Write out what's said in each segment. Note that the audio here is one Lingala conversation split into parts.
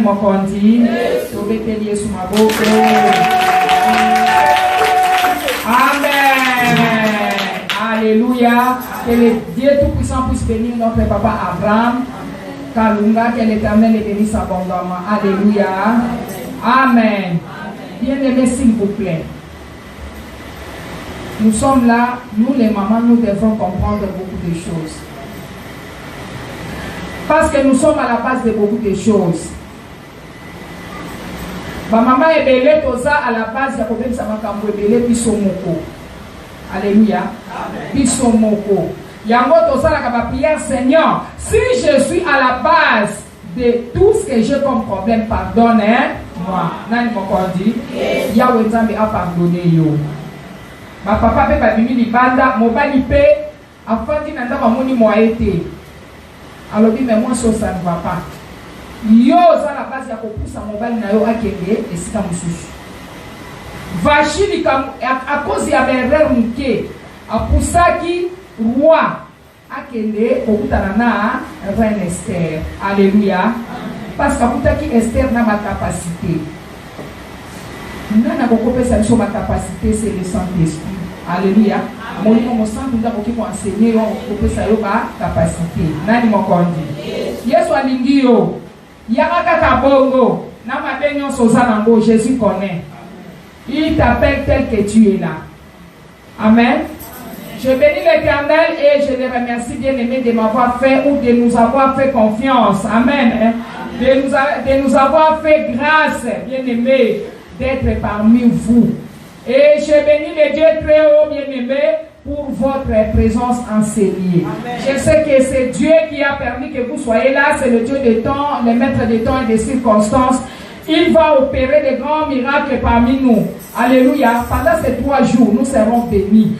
Nani mokondi. Tobete Yesu maboko. Amen. Alléluia. Que le Dieu Tout-Puissant puisse bénir notre papa Abraham. Kalunga, que l'Éternel les bénisse abondamment. Alléluia. Amen. Bien-aimés, s'il vous plaît. Nous sommes là, nous les mamans, nous devons comprendre beaucoup de choses. Parce que nous sommes à la base de beaucoup de choses. Ma maman est belle, tout ça à la base, il y a problème, ça va comme belle, puis son moko. Alléluia. Puis son moko. Il y a un mot, tout ça, la prière, Seigneur, si je suis à la base de tout ce que j'ai comme problème, pardonne-moi. Nani mokondi, Yahweh Nzambe a pardonné yo. Ma papa peut pas venir libanda, mon bali peut, afin qu'il n'entende pas mon moi été. Alors dit mais moi ça ne va pas. Yo ça la base ya ko poussa mon bali na yo akende et sika mususu. Vachili comme à cause ya berrer muke, a poussa qui roi akende okutana na reine Esther. Alléluia. Parce que Esther n'a pas de capacité. Nous n'avons pas de capacité, c'est le Saint-Esprit. Alléluia. Mon sang, nous avons enseigné, on peut savoir la capacité. Nani mokondi. Yesu alingio. Yamaka kabongo. Nama benyo sozanango. Jésus connaît. Il t'appelle tel que tu es là. Amen. Je bénis l'Éternel et je le remercie bien aimé de m'avoir fait ou de nous avoir fait confiance. Amen. De nous avoir fait grâce, bien aimé, d'être parmi vous. Et je bénis le Dieu très haut, bien aimé, pour votre présence enseignée. Je sais que c'est Dieu qui a permis que vous soyez là. C'est le Dieu des temps, le maître des temps et des circonstances. Il va opérer de grands miracles parmi nous. Alléluia. Pendant ces 3 jours, nous serons bénis.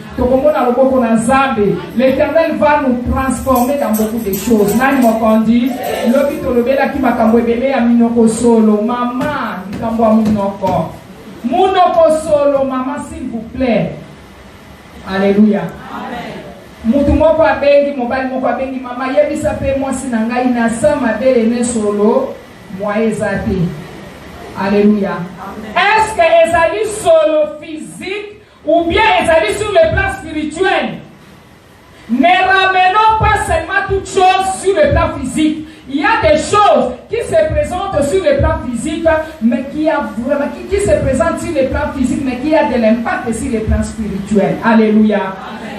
L'Éternel va nous transformer dans beaucoup de choses. Nani mokondi, lobi tolobela ki makambo ebele ya minoko solo. Maman, likambo munoko. Munoko solo, maman, s'il vous plaît. Alléluia. Amen. Mutu moko abengi, mobali moko abengi, maman, yebisa pe mwasi na ngai na sa mabele ne solo, moi ezate. Alléluia. Est-ce que ezali solo physique ou bien ezali sur le plan spirituel? Ne ramenons pas seulement toutes choses sur le plan physique. Il y a des choses qui se présentent sur le plan physique, mais qui se présentent sur le plan physique, mais qui a de l'impact sur le plan spirituel. Alléluia.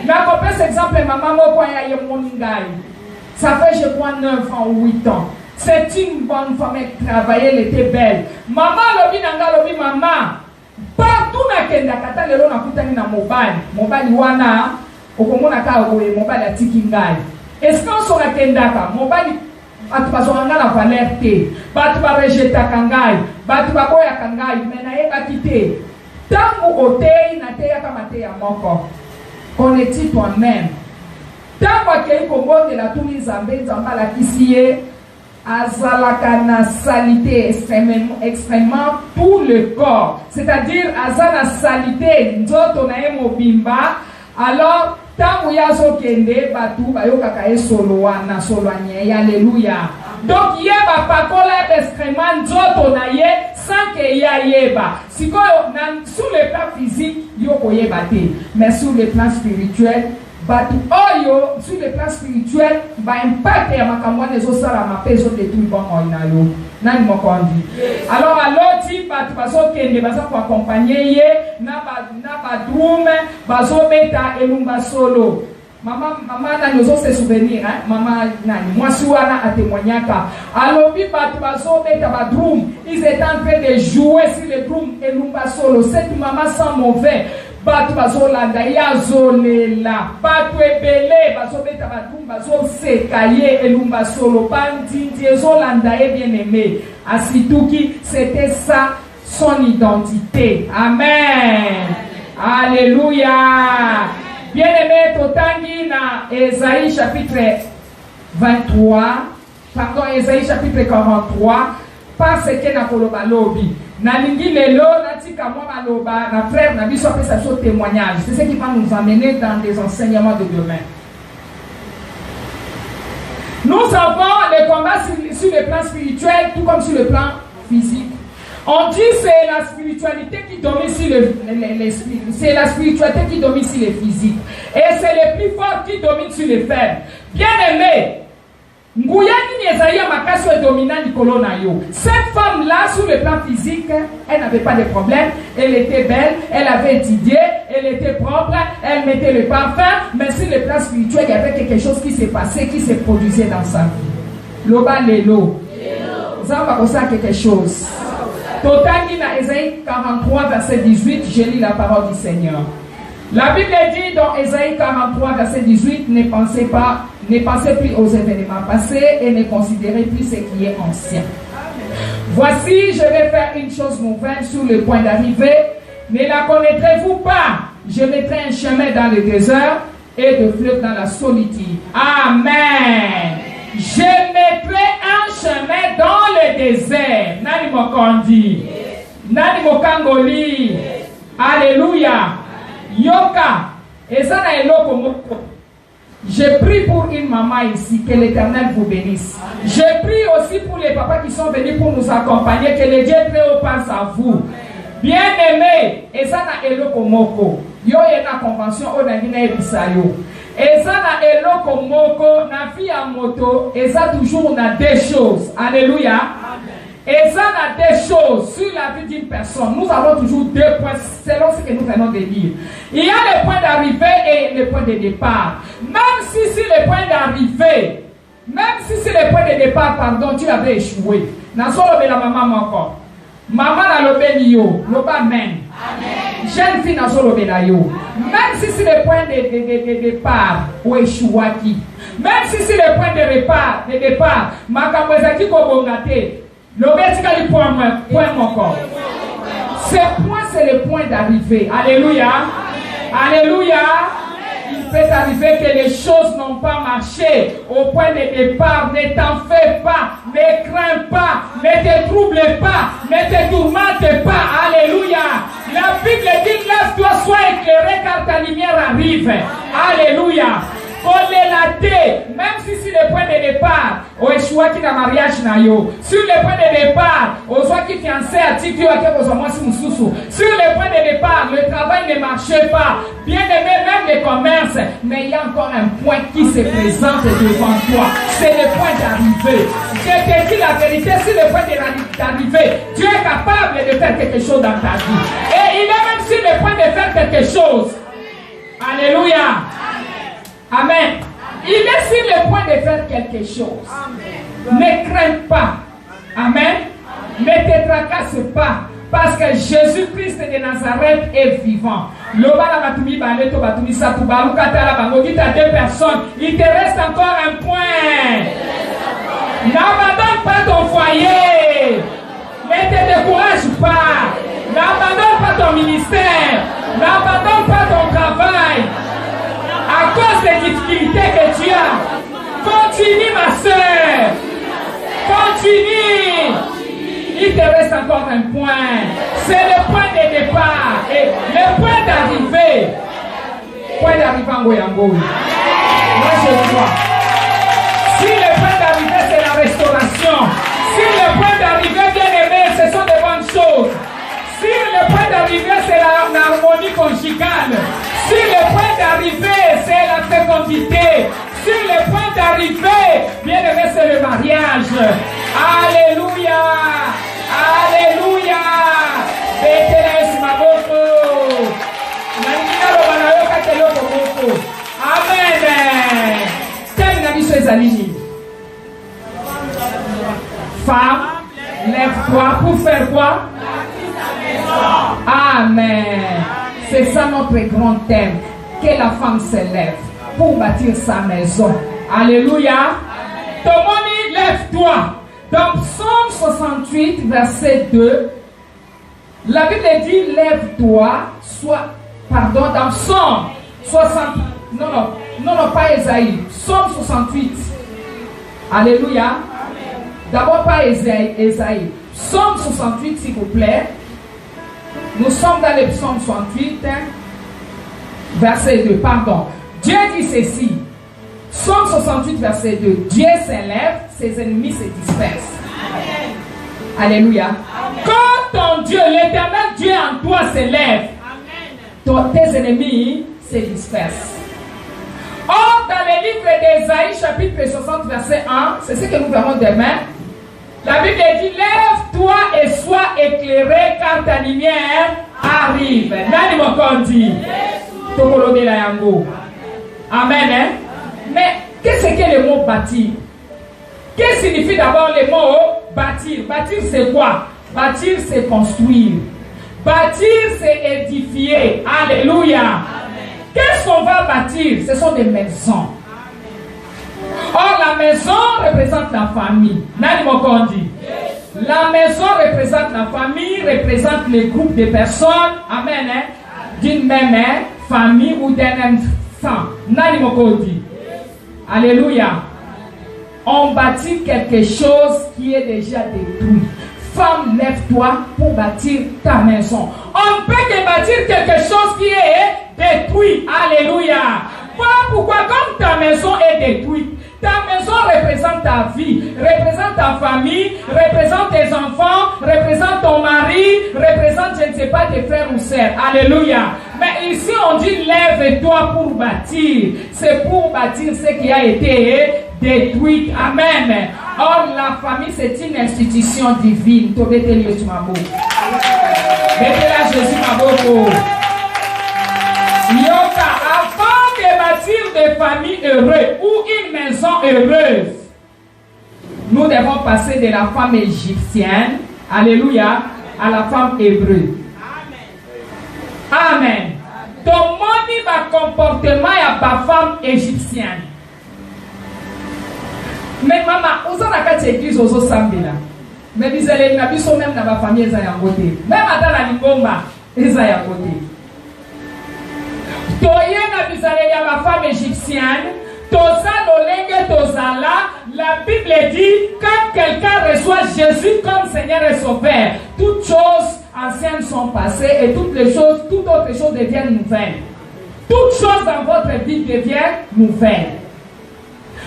Mais à peu près, exemple, maman ça fait, je crois, 9 ans ou 8 ans. C'est une bonne femme, elle travaillait, elle était belle. Maman, lobi nanga, lobi maman. Partout na kenda kata lelo na kutani na mobile. Mobile wana, okomona ka okoye mobile atiki ngai. Est-ce qu'on sera kendaka? Mobile batu bazonganga na valeur te. Batu ba rejetaka ngai. Batu ba boyaka ngai. Mais na yebaki te. Tangu otei na te yaka mateya moko. Connais-tu toi-même? Tangu akei kombote la tuni nzambe nzamba la kisiye. Azalaka na salité extrêmement tout le corps. C'est-à-dire azana salité nzoto na mobimba. Alors tangu yazo kende batu bayokaka esolo wana solo anye. Alléluia. Donc yeba pakola extrêmement nzoto na ye sans que ya yeba. Sikoyo sur le plan physique yoko yeba te, mais sur le plan spirituel batu oyo sur le plan spirituel ba impact ya makambo nezo sala mapezo de tout bon oinayo nani mokondi. Alors aloti batu bazo kende baza ko accompagner ye na ba drum bazo beta elumba solo. Maman nani ozo se souvenir hein, maman nani moi suana a témoignaka. Alobi batu bazo beta ba drum, ils étaient en train de jouer sur le drum elumba solo. Cette maman sans mauvais batu bazolanda yazolela batu ebele bazobeta batu bazoseka ye elumba solo bandindi ezolanda ye bien aimé asituki. C'était ça son identité. Amen. Alléluia. Bien aimé totangi na Ésaïe chapitre 23, pardon, Ésaïe chapitre 43, parce que na koloba lobi nalingi lelo natika moi maloba na frère na biso apesa so témoignage. C'est ce qui va nous amener dans des enseignements de demain. Nous avons les combats sur le plan spirituel tout comme sur le plan physique. On dit que c'est la spiritualité qui domine sur l'esprit. C'est la spiritualité qui domine sur les physiques. Et c'est les plus forts qui dominent sur les faibles. Bien aimé, cette femme-là, sur le plan physique, elle n'avait pas de problème. Elle était belle, elle avait étudié, elle était propre, elle mettait le parfum. Mais sur le plan spirituel, il y avait quelque chose qui s'est passé, qui s'est produisait dans sa vie. Loba lelo. Vous avez quelque chose. Totangi na Ésaïe 43, verset 18, je lis la parole du Seigneur. La Bible dit dans Ésaïe 43, verset 18, ne pensez plus aux événements passés et ne considérez plus ce qui est ancien. Voici, je vais faire une chose nouvelle sur le point d'arrivée. Ne la connaîtrez-vous pas? Je mettrai un chemin dans le désert et de fleuves dans la solitude. Amen. Je mettrai un chemin dans le désert. Nani mokondi. Nani mokangoli. Alléluia. Yoka. Et ça n'a eloko moko. Je prie pour une maman ici, que l'Éternel vous bénisse. Je prie aussi pour les papas qui sont venus pour nous accompagner, que le Dieu très haut pense à vous. Bien-aimés, et ça n'a eloko moko. Yo yena convention o na ngina ebisayo. Et ça na eloko moko na vie à moto, et ça toujours na deux choses. Alléluia. Et ça na deux choses sur la vie d'une personne. Nous avons toujours deux points selon ce que nous venons de dire. Il y a le point d'arrivée et le point de départ. Même si c'est le point d'arrivée, même si c'est le point de départ, pardon, tu avais échoué. Na solo be la maman encore. Maman na lobeli yo, loba amen. Jeune fille na solo be la yo. Même si c'est le point de départ, ou échouaki. Même si c'est le point de départ, makamwezaki ko bongate. L'obétika li point mon corps. Ce point, c'est le point d'arrivée. Alléluia. Alléluia. Il peut arriver que les choses n'ont pas marché au point de départ. Ne t'en fais pas. Ne crains pas. Ne te trouble pas. Ne te tourmente pas. Alléluia. La Bible dit, laisse-toi, sois éclairé car ta lumière arrive. Alléluia. Même si c'est le point de départ, au échoua qui n'a mariage na yo. Sur le point de départ, au soit qui fiancé à Tiki ou à Kebozoma Simususu. Sur le point de départ, le travail ne marchait pas. Bien aimé, même le commerce. Mais il y a encore un point qui se présente devant toi. C'est le point d'arrivée. Je te dis la vérité, c'est le point d'arrivée. Tu es capable de faire quelque chose dans ta vie. Et il est même sur le point de faire quelque chose. Alléluia. Amen. Il est sur le point de faire quelque chose. Amen. Ne crains pas. Amen. Ne te tracasse pas. Parce que Jésus-Christ de Nazareth est vivant. Il te personnes. Il te reste encore un point. N'abandonne pas ton foyer. Ne te décourage pas. N'abandonne pas ton ministère. N'abandonne pas ton travail. À cause des difficultés que tu as, continue ma soeur. Continue. Il te reste encore un point. C'est le point de départ. Et le point d'arrivée. Point d'arrivée en Goyango. Moi je crois. Si le point d'arrivée c'est la restauration. Si le point d'arrivée bien aimé, ce sont des bonnes choses. Si le point d'arrivée c'est l'harmonie conjugale. Si le point d'arrivée, c'est la fécondité. Si le point d'arrivée, bien aimé, c'est le mariage. Alléluia. Alléluia. Amen. Quel ami chez Aline? Femme, lève-toi pour faire quoi? Amen. C'est ça notre grand thème. Que la femme se lève pour bâtir sa maison. Alléluia. Tomoni, lève-toi. Dans Psaume 68, verset 2, la Bible dit lève-toi, dans Psaume 60. Non, pas Esaïe. Psaume 68. Alléluia. D'abord, pas Esaïe. Psaume 68, s'il vous plaît. Nous sommes dans le psaume 68, verset 2. Pardon. Dieu dit ceci. Psaume 68, verset 2. Dieu s'élève, ses ennemis se dispersent. Alléluia. Amen. Quand ton Dieu, l'éternel Dieu en toi s'élève, tes ennemis se dispersent. Or, dans le livre d'Ésaïe, chapitre 60, verset 1, c'est ce que nous verrons demain. La Bible dit, lève-toi et sois éclairé, car ta lumière arrive. Nani mokondi. Tokolobi la yango. Amen. Hein? Mais qu'est-ce que le mot bâtir? Qu'est-ce que signifie d'abord le mot bâtir? Bâtir, c'est quoi? Bâtir, c'est construire. Bâtir, c'est édifier. Alléluia. Qu'est-ce qu'on va bâtir? Ce sont des maisons. Or, la maison représente la famille. Nani mokondi. La maison représente la famille, représente les groupes de personnes. Amen. Hein? D'une même famille ou d'un même sang. Nani mokondi. Alléluia. On bâtit quelque chose qui est déjà détruit. Femme, lève-toi pour bâtir ta maison. On ne peut que bâtir quelque chose qui est détruit. Alléluia. Voilà pourquoi, comme ta maison est détruite, ta maison représente ta vie, représente ta famille, représente tes enfants, représente ton mari, représente, je ne sais pas, tes frères ou sœurs. Alléluia. Mais ici, on dit lève-toi pour bâtir. C'est pour bâtir ce qui a été détruit. Amen. Or, la famille, c'est une institution divine. Jésus Maboko. Yoka, avant de bâtir des familles heureuses ou une maison heureuse, nous devons passer de la femme égyptienne, alléluia, à la femme hébreu. Amen. Amen. Ton moni va comportement à la femme égyptienne. Mais maman, vous avez qu'à église aux sambila. Mais vous allez même dans la famille, ils ont côté. Même dans la lingomba, ils ont côté. La femme égyptienne, la Bible dit, quand quelqu'un reçoit Jésus comme Seigneur et Sauveur, toutes choses anciennes sont passées et toutes autres choses deviennent nouvelles. Toutes choses dans votre vie deviennent nouvelles.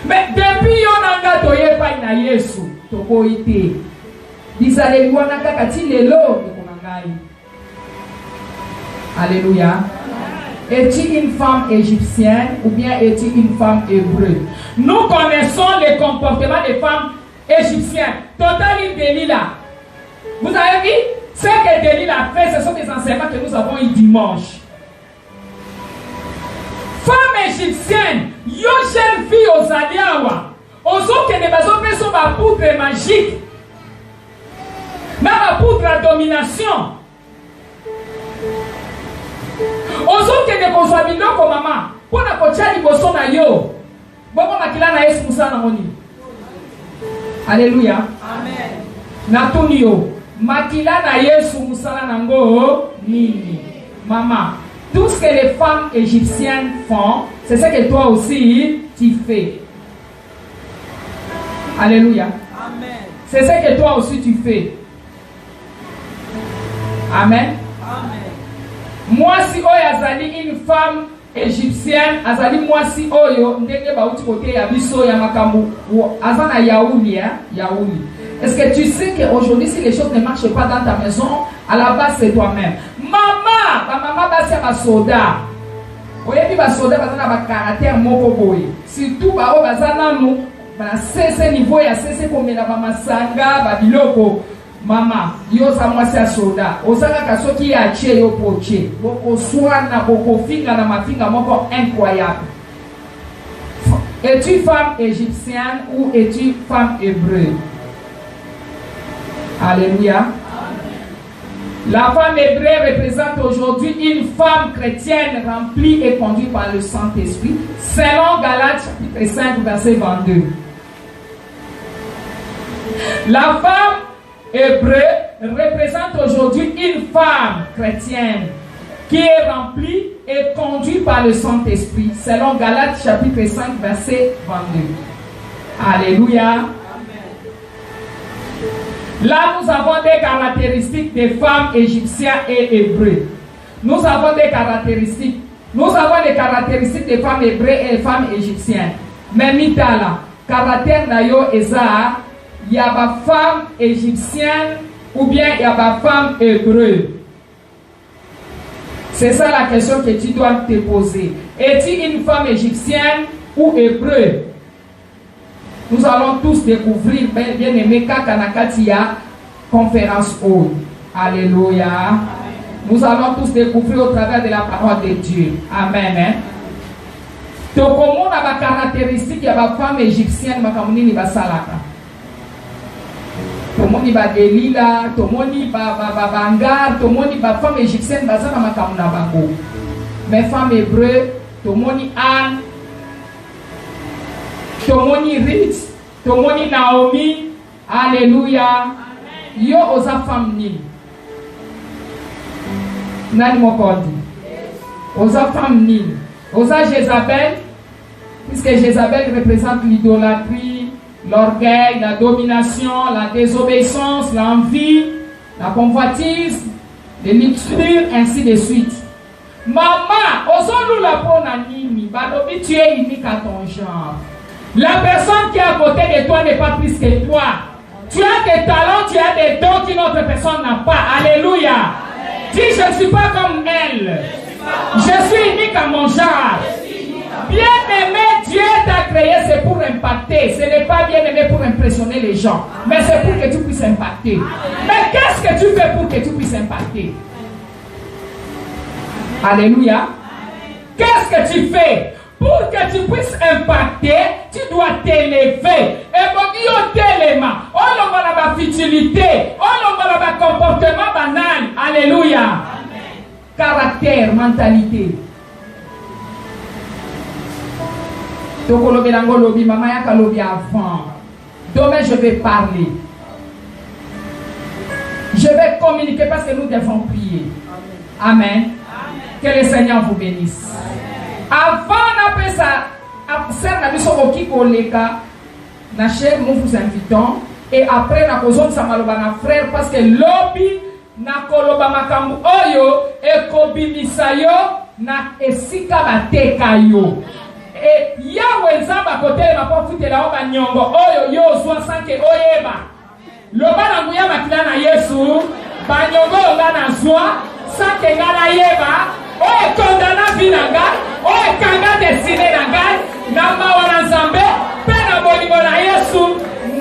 Mais depuis Yonanga Toye Paina Yesu, Toko Ite, Disale Wanaka Katilelo, Alléluia. Es-tu une femme égyptienne ou bien es-tu une femme hébreu? Nous connaissons le comportement des femmes égyptiennes. Total Delila. Vous avez vu? Ce que Delila fait, ce sont des enseignements que nous avons eu dimanche. Femme égyptienne, yo jeune fille aux Aliawa, aux autres qui ne sont pas sur ma poudre magique, ma poudre à domination. Aux autres qui ne conçoivent pas comme maman, pour la coachée du bosson na yo, bon makila na yesu musana moni. Alléluia. Amen. Natunio, makila na yesu musana nango nini. Maman, tout ce que les femmes égyptiennes font, c'est ce que toi aussi tu fais. Alléluia. Amen. C'est ce que toi aussi tu fais. Amen. Amen. Moi si oyo azali une femme égyptienne, azali moi si oyo ndenge bauti côté ya biso ya makambo azana yaouli hein, yaouli. Est-ce que tu sais qu'aujourd'hui si les choses ne marchent pas dans ta maison, à la base c'est toi-même. Maman basi ya basoda. Oyebi basoda bazana ba caractère moko boye. Surtout ba o bazana nous na cesse niveau ya cesse komela ba masanga ba biloko. Mama, yo sa mwasi ya soda. Osaka kasoki ya che yo poche. Boko swana, boko finga na mafinga moko incroyable. Es-tu femme égyptienne ou es-tu femme hébreu? Alléluia. La femme hébreu représente aujourd'hui une femme chrétienne remplie et conduite par le Saint-Esprit, selon Galates chapitre 5, verset 22. La femme hébreu représente aujourd'hui une femme chrétienne qui est remplie et conduite par le Saint-Esprit, selon Galates chapitre 5, verset 22. Alléluia. Amen. Là, nous avons des caractéristiques des femmes égyptiennes et hébreux. Nous avons des caractéristiques. Nous avons les caractéristiques des femmes hébreues et des femmes égyptiennes. Mais mitala, caractère nayo eza il y a ma femme égyptienne ou bien il y a ma femme hébreu? C'est ça la question que tu dois te poser. Es-tu une femme égyptienne ou hébreu? Nous allons tous découvrir, bien aimé, Kakanakatia, conférence haute. Alléluia. Nous allons tous découvrir au travers de la parole de Dieu. Amen. Hein? Donc, comment on a ma caractéristique, il y a ma femme égyptienne, ma camonini va salaka. Tomoni ba Delila, tomoni ba Bangar, tomoni ba femme égyptienne, ba sana ma kamuna bango. Mais femme hébreu, tomoni Anne, tomoni Ruth, tomoni Naomi. Alléluia. Yo osa femme ni. Nani mokondi. Osa femme ni. Osa Jézabel, puisque Jézabel représente l'idolâtrie, l'orgueil, la domination, la désobéissance, l'envie, la convoitise, les luxures, ainsi de suite. Maman, osons-nous la prendre à Nini, Badobi, tu es unique à ton genre. La personne qui est à côté de toi n'est pas plus que toi. Tu as des talents, tu as des dons qu'une autre personne n'a pas. Alléluia. Dis, je ne suis pas comme elle. Je suis unique à mon genre. Bien-aimé, Dieu t'a créé, c'est pour impacter. Ce n'est pas bien-aimé pour impressionner les gens, mais c'est pour que tu puisses impacter. Mais qu'est-ce que tu fais pour que tu puisses impacter? Alléluia. Qu'est-ce que tu fais? Pour que tu puisses impacter, tu dois t'élever. Et pour que tu t'élèves, on a ma futilité, on a ma comportement banal. Alléluia. Caractère, mentalité. Donc, maman yaka lobi avant. Demain, je vais parler. Je vais communiquer parce que nous devons prier. Amen. Que le Seigneur vous bénisse. Avant d'appeler ça, nous vous invitons. Et après, nous avons frère parce que lobby na koloba makambu oyo ekobimisa yo na esika bateka yo. Et Yahweh Nzamba côté ma profitela o banyongo oyo yo zwa sanke oyeba. Loba na nguya makila na Yesu, banyongo nga na zwa sanke nga na yeba, oyo kondana vinanga, oyo kanga desine na ngai, na mawana Nzambe, pe na bolingo na Yesu,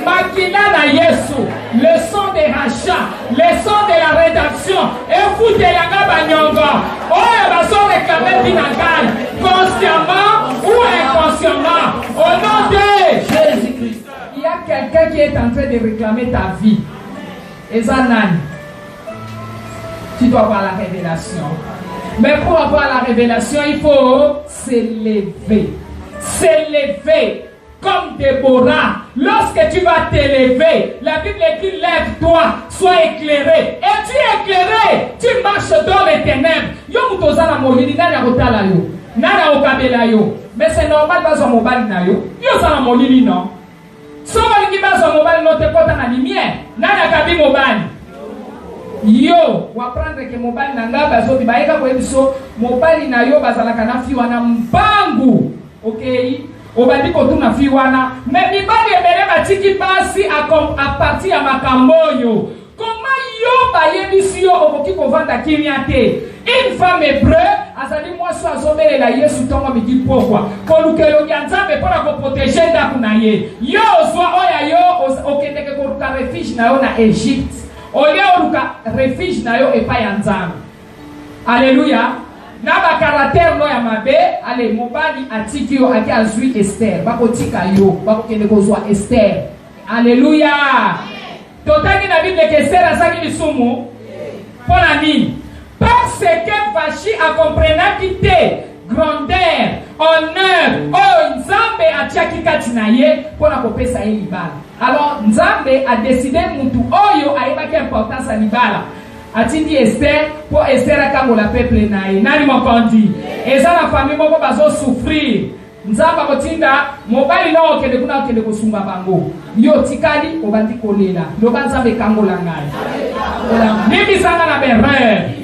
makila na Yesu, le son des rachats, le son de la rédaction, écoutez la banyongo, oyo baso réclamer vinanga, consciemment ou inconsciemment, au nom de Jésus-Christ. Il y a quelqu'un qui est en train de réclamer ta vie. Et Zanan, tu dois avoir la révélation. Mais pour avoir la révélation, il faut s'élever. S'élever comme Déborah. Lorsque tu vas t'élever, la Bible dit lève-toi, sois éclairé. Et tu es éclairé, tu marches dans les ténèbres. Yo mutozana molini nani akotala yo. Nana okabela yo. Mais c'est normal bazo mobali na yo. Yo sana molini non. So walingi bazo mobali no te kota na lumière. Nana akabi mobali. Yo, waprendre ke mobali na nga bazo bibaika ko ebiso mobali na yo bazalaka na fi wana mbangu. Okay? Obadi ko tuna fi wana. Mais bibali ebele batiki basi a partir ya makamboyo. Comment yo bayebisi yo okoki kovanda kimia te? Une femme hébreu, azali moi so azobele la Yesu tongo midi pourquoi? Kolukelo ya Nzambe pona ko protéger ndaku na ye. Yo ozwa oya yo okendeke ko ka refuge na yo na Egypte. Oye oluka refuge na yo epa ya Nzambe. Alléluia. Na ba caractère no ya mabe, ale mobali atiki yo aki azui Esther. Bakotika yo, bakokende kozwa Esther. Alléluia. Totaki na Bible que Esther azaki lisumu. Pona nini? Parce que Vachi a compris que grandeur, honneur, oh Nzambe a tchaki katinaye pour la kopesa ye libala. Alors Nzambe a décidé mutu oyo a eba ki importance à libala. Atindi Esther pour Esther akango la peuple naye. Nani mokondi? Eza la famille moko bazo souffrir. Nzamba kotinda mobali na okende kuna okende kosunga bango. Yo tikali obandi kolela. Loba Nzambe kangola ngai. Mimi sana na berre.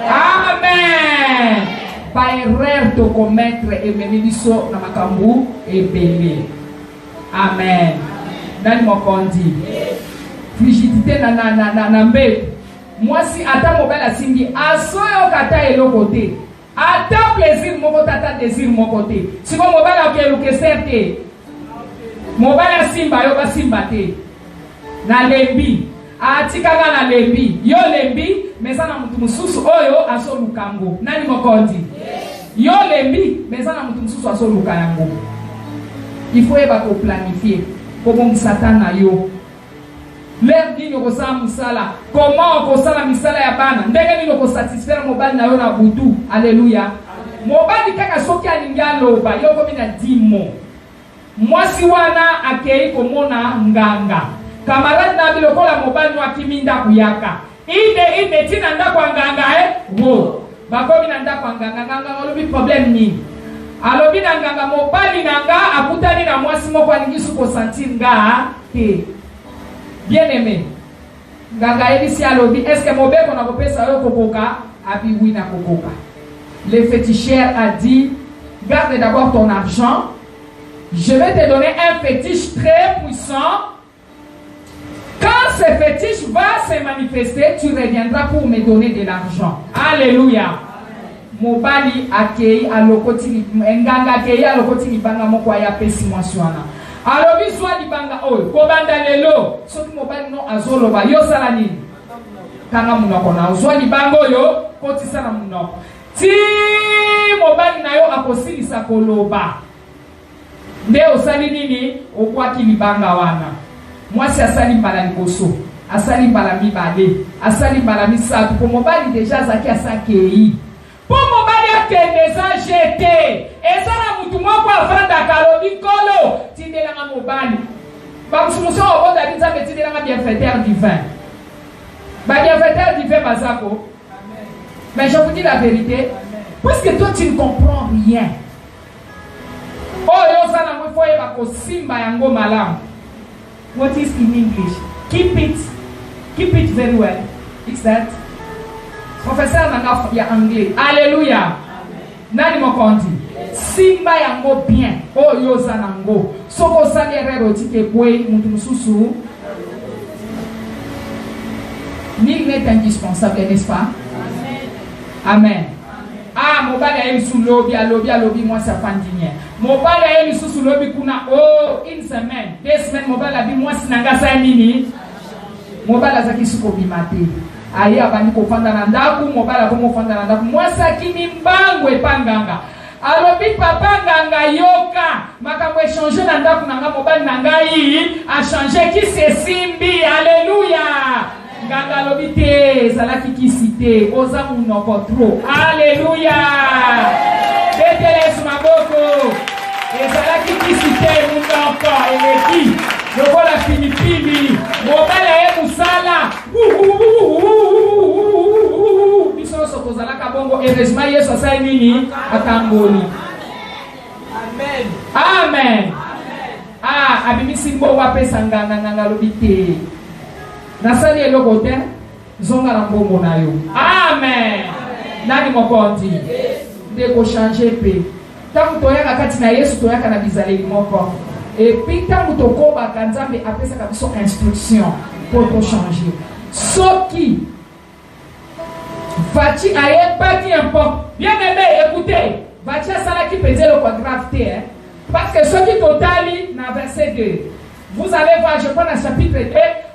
Amen. Pas erreur de commettre et menidiso na makambu et belé. Amen. Nani mokondi. Frigidité na mbe. Moi si ata mobile asingi asoyo kata elo côté. Ata plaisir moko tata désir mon côté. Si mon mobile akeluke serte. Mobile asimba yo basimba te. Na lembi. Atikanga na lembi. Yo lembi mezana mutu mususu oyo aso lukango. Nani mokondi. Yo lembi mezana mutu mususu aso lukango. Il faut eba ko planifier. Comment Satan na yo. L'air nini okosala musala. Comment okosala misala ya bana. Ndenge nini okosatisfaire mobali na yo na butu. Alléluia. Mobali kaka soki alingi aloba yo komi na 10 mots. Mwasi wana akei komona nganga. Kamarade na bilokola mobali no akiminda kuyaka. Inde tina ndako nganga wo. Bakomi na ndako nganga olobi problème ni. Alobi na nganga mobali nanga akutani na mwasi moko alingi suko sentir nga te. Bien aimé. Nganga elisi alobi est-ce que mobeko na kopesa yo kokoka abi oui na kokoka. Le féticheur a dit garde d'abord ton argent. Je vais te donner un fétiche très puissant. Quand ce fétiche va se manifester, tu reviendras pour me donner de l'argent. Alléluia. Mobali akei alokoti nganga akei alokoti libanga moko ya pesi mwaswana. Alobi swa libanga oyo kobanda lelo soki mobali no azoloba yo sala nini? Kanga munoko na swa libanga oyo kotisa na munoko. Ti mobali na yo akosilisa koloba. Nde osali nini okwaki libanga wana. Mwasi asali mbala liboso, asali mbala mibale, asali mbala misatu. Po mobali deja zaki asakei. Po mobali akende za jete. Ezana mutu moko afanda kalobi kolo. Tindela nga mobali. Bakusumuso oboda binza tindela nga bienfaiteur divin. Ba bienfaiteur divin bazako. Mais je vous dis la vérité. Puisque toi tu ne comprends rien. Oh yo sana mwefoye bako simba yango malamu. What is in English? Keep it very well. It's that. Professeur nanga ya anglais. Alléluia. Nani mokonti. Simba yango bien. Oh yo zanango. Soko sali erreur otike kwe mutu mususu. Nil n'est indispensable, n'est-ce pas? Amen. Ah, mobali ya sous lobby, alobi moi ça fandinye. Mobali ya sous lobby kuna une semaine, 2 semaines mobali abi moi sinanga sa nini. Mobali azaki suko bimate. Ayi abandi ko fanda na ndaku, mobali ko mo fanda na ndaku. Moi ça kini mbangwe panganga. Alobi papa nganga yoka, makambo échanger na ndaku nanga mobali nanga yi a changer ki se simbi. Alléluia. Nganga lobite zalaki kisite oza munoko tro. Alléluia. Tetele sumaboko ezalaki kisite munoko eleki lokola filipili mobala ye musala biso soko zalaka bongo heureusement Yesu asali nini akangoli. Amen. Amen. Ah abimisi mbo wapesa nganga lobite. Nasali eloko te zonga na mbongo na yo. Amen. Nani mokonti? Ndeko changer pe. Tangu toyaka kati na Yesu toyaka na bizaleli moko. Et puis tangu tokoba kanzambe apesa kabiso instruction pour to changer. Soki Vati aye pas qui importe. Bien aimé, écoutez. Vati asala qui pesait le quadrate hein. Parce que ce qui totali na verset 2. Vous allez voir, je prends le chapitre 2.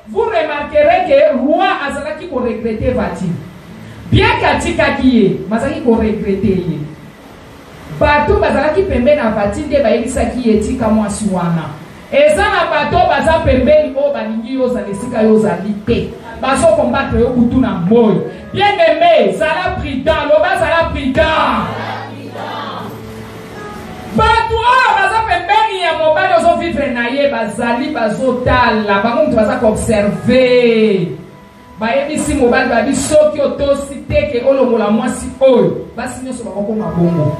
Vous remarquerez que roi azalaki ko regretter Vati. Bien katika kiye, mazaki ko regretter ye. Bato bazalaki pembe na Vati nde bayebisa ki etika mwasi wana. Eza na bato baza pembeni o balingi yo zalesika yo zalite. Baso combattre yo kutu na moyo. Bien aimé, zala prudent, loba zala prudent. Bato baza pembeni ya mobali ozo vivre na ye bazali bazotala bango mutu baza observer bayebisi mobali babi soki otosi teke olongola mwasi oyo basi nyonso bakokoma bongo.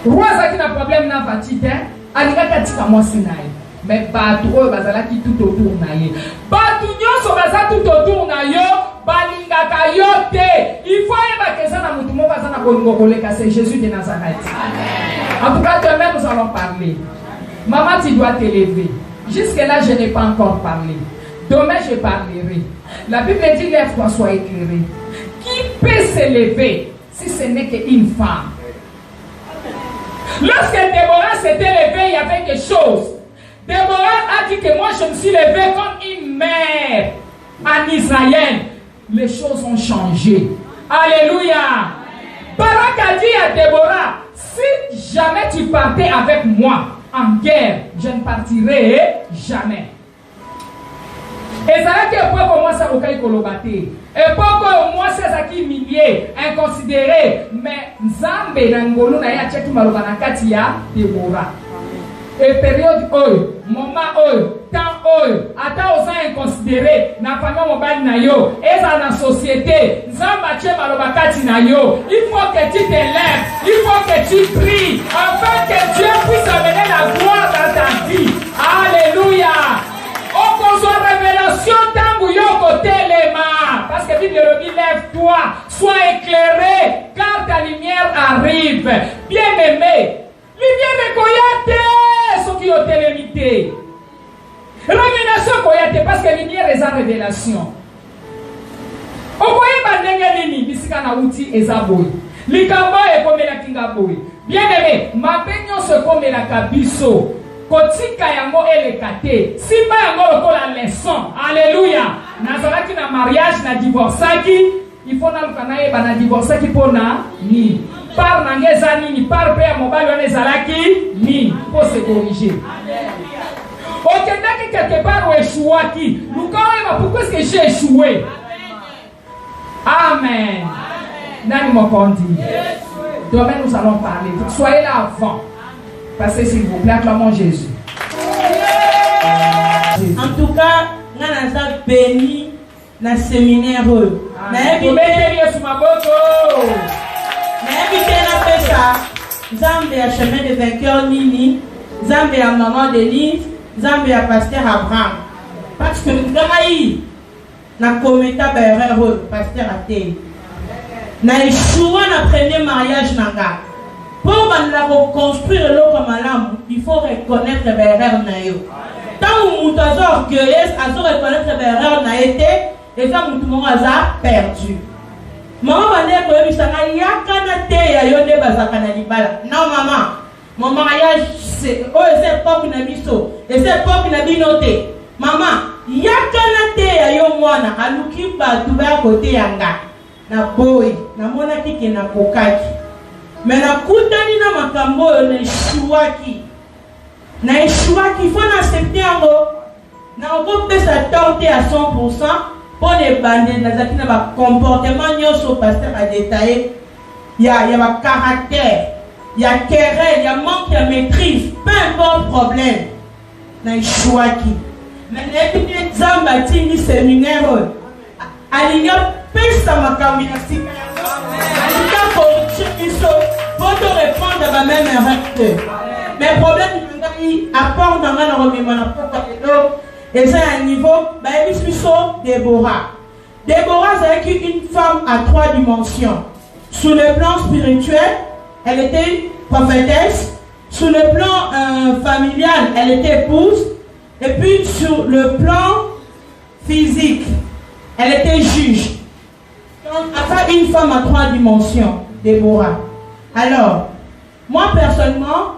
Roi azalaki na problème na Vati te alingaki tika mwasi na ye mais bato oyo bazalaki tout autour na ye bato nyonso baza tout autour na yo balingaka yo te. Il faut yeba ke eza na mutu moko aza na bolingo koleka, c'est Jésus de Nazareth. Amen. En tout cas, demain nous allons parler. Maman, tu dois t'élever. Jusque-là, je n'ai pas encore parlé. Demain, je parlerai. La Bible dit, lève-toi, sois éclairé. Qui peut s'élever si ce n'est qu'une femme? Lorsque Déborah s'était levée, il y avait quelque chose. Déborah a dit que moi, je me suis levée comme une mère en Israël. Les choses ont changé. Alléluia. Barak a dit à Déborah, si jamais tu partais avec moi en guerre, je ne partirai jamais. Et ça a été pour moi ça au cas kolobate. Et pour moi ça qui humilié, inconsidéré, mais Nzambe nangolo na ya cheki maloba na kati ya Déborah. Et période moment temps ata osa inconsidéré na famille mobile na yo, eza na société, Nzamba che maloba kati na yo. Il faut que tu te lèves, il faut que tu pries afin que Dieu puisse amener la gloire dans ta vie. Alléluia. On conçoit révélation tangu yoko telema. Parce que Bible le dit, lève-toi, sois éclairé, car ta lumière arrive. Bien-aimé, lumière de koyate, ceux qui ont télémité. Révélation koyate, parce que lumière est en révélation. Okoye bandenge nini, bisika na uti ezaboy. Likambo e komela kingaboy. Bien-aimé, ma peignon se komela kabiso. Kotika yango elekate simba yango lokola leçon. Alléluia. Nazalaki na mariage na divorçaki, il faut na lukana ye bana divorçaki pona ni par nangeza nini par pe ya mobali wana ezalaki ni pour se corriger. Okendaki quelque part ou échouaki lukana ye pourquoi est-ce que j'ai échoué? Amen. Nani mokondi. Demain nous allons parler. Soyez là avant. Passez s'il vous plaît, acclamons Jésus. En tout cas, nous avons béni dans le séminaire. Nous avons Zambé a chemin de vainqueur Nini, Zambé a maman Denise, Zambé a pasteur Abraham. Parce que nous avons na comité berero pasteur Até. Na échoué na premier mariage nanga. Pour reconstruire l'eau comme un il faut reconnaître les erreurs. Tant que nous sommes orgueilleux, à reconnaître les erreurs, et ça, nous avons perdu. Maman, non, maman, mon mariage, c'est pas une abisso, et c'est pas une abinoté. Maman, il y a qu'un thé à Yomwana, à l'oukipa, tout à côté yanga, na boy, na monaki qui na kokaki. Mais na kutani na makambo na ishuaki. Na ishuaki, il faut accepter en gros. Na on peut se tenter à 100% pour les bandes na zakina ba comportement nyoso pasteur a détaillé. Il y a un caractère, il y a querelle, il y a manque de maîtrise, peu importe problème. Na ishuaki. Mais les Zamba tini séminaire alinya pesa makambi na sika. Pour te répondre à la même erreur. Mais le problème, c'est apporte dans le remède. Et c'est un niveau, Déborah. Déborah, c'est une femme à 3 dimensions. Sur le plan spirituel, elle était prophétesse. Sur le plan familial, elle était épouse. Et puis sur le plan physique, elle était juge. Donc, enfin, une femme à 3 dimensions, Déborah. Alors, moi personnellement,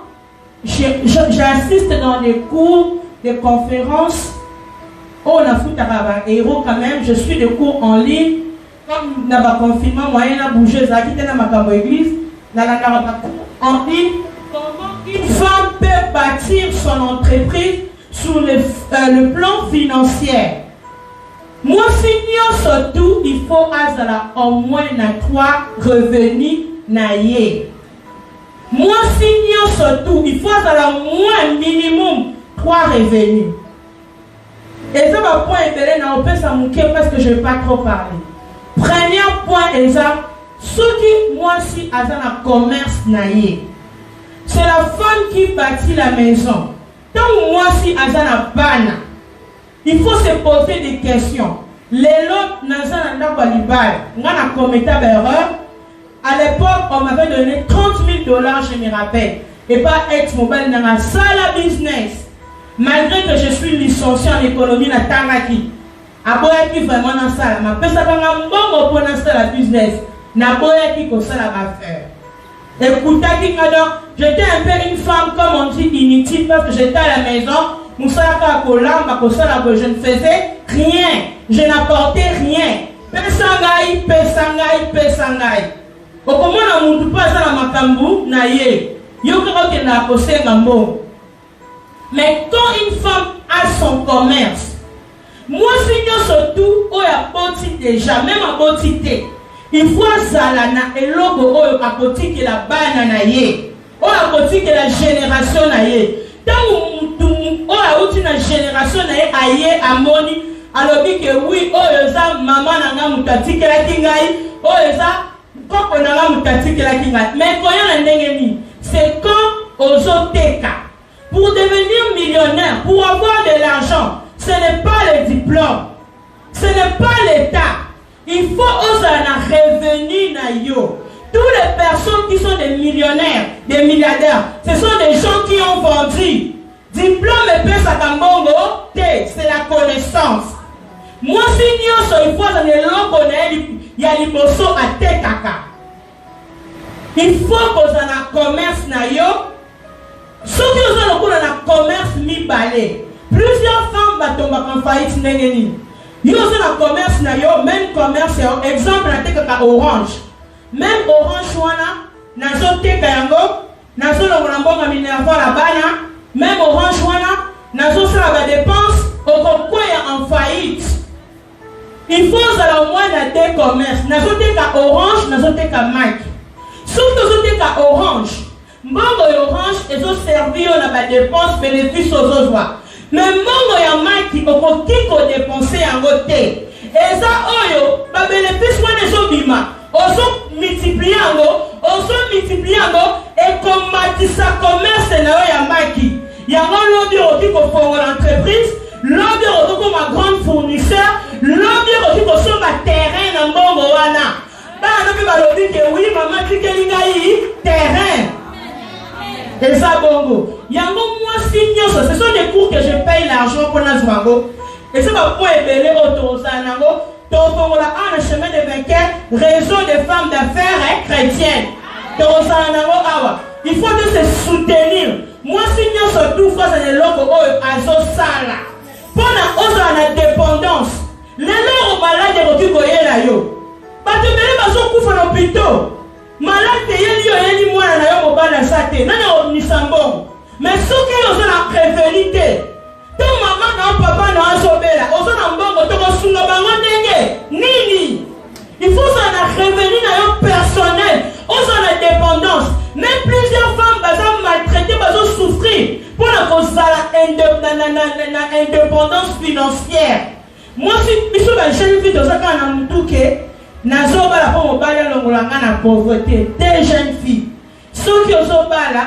j'assiste dans des cours, des conférences. Oh, on a foutu à héros quand même. Je suis des cours en ligne. Comme dans le confinement, moi, il a bougé, ça a quitté dans ma église. Dans la en ligne, comment une femme peut bâtir son entreprise sur le plan financier. Moi, si surtout, il faut au moins 3 revenus naïe. Moi, si surtout, il faut au moins minimum 3 revenus. Et ça va point épeler on peut s'amouquer parce que je ne vais pas trop parler. Premier point exemple, ceux qui moi si à un commerce naïe. C'est la femme qui bâtit la maison. Tant moi si à un bana. Il faut se poser des questions. Les lots n'a pas n'a commis erreur. À l'époque, on m'avait donné $30 000, je me rappelle. Et pas ex-mobile dans la salle business. Malgré que je suis licencié en économie na tangaki, aboyaki vraiment dans ça. Ma pesa kanga mbongo pour dans ça la business. Na boyaki ko ça la affaire. Écoutaki donc, j'étais un peu une femme comme on dit inutile parce que j'étais à la maison. Moussaka kolamba ko ça la je ne faisais rien. Je n'apportais rien. Pesangai. Okomona muntu pa za na makambu na ye. Yo ko ke na kosenga mbo. Mais quand une femme a son commerce, moi si surtout o ya boti déjà même à botité. Il faut zala na elogo o ya botiki la bana na ye. O ya botiki la génération na ye. Tant muntu o ya uti na génération na ye aye amoni alobi que oui o yoza maman na nga mutati kela kingai o yoza koko na nga mutati kela kingai. Mais koya na ndenge ni c'est quand ozoteka. Pour devenir millionnaire, pour avoir de l'argent, ce n'est pas le diplôme, ce n'est pas l'État. Il faut oser un revenu na yo. Toutes les personnes qui sont des millionnaires, des milliardaires, ce sont des gens qui ont vendu. Diplôme et pesa kambongo, c'est la connaissance. Moi si il faut donner l'eau il y a l'imoso à tekaka. Il faut qu'on ait un commerce na yo. Ceux qui ont un commerce mi-balé, plusieurs femmes tombent en faillite. Ils ont un commerce, même commerce, exemple, la orange. Même orange, même orange, la dépense, en faillite. Il faut au moins des commerces. Orange, Mike. Surtout orange. Mbongo ya orange ezo servi na ba dépense bénéfice aux autres. Mais mbongo ya maki okoki ko dépenser yango te. Eza oyo ba bénéfice wana ezo bima. Ozo multiplier yango et komatisa commerce na yo ya maki. Yango lobi okoki ko fongola entreprise, lobi okoki ko ma grande fournisseur, lobi okoki ko somba terrain na mbongo wana. Ba na pe ba lobi ke oui maman tikeli ngai terrain. Et ça, bongo. Yango, moi, ce sont des cours que je paye l'argent pour la Zouago. Et ça va pour élever autosanango. Tofongola, le chemin de vainqueur, réseau de femmes d'affaires chrétiennes. Tosanango, awa. Il faut que se soutenir. Moi, surtout, face à des locaux, azo sala. Pendant la dépendance. Les locaux malades de Rokigoye, yo. Parce que les gens couffent en hôpital. Malade yeli mwana na yo mobala sate nana nisambongo mais soki ozo na prévenir to mama na papa na azobela ozo na mbongo to kosunga bango ndenge nini. Il faut ça na prévenir na yo personnel ozo na dépendance. Même plusieurs femmes bazo maltraitées bazo souffrir pour la kozala indépendance financière. Moi si biso ba jeune fille tozaka na mutuke nazoba la pomme bala longolanga na pauvreté des jeunes filles. Ceux qui osent la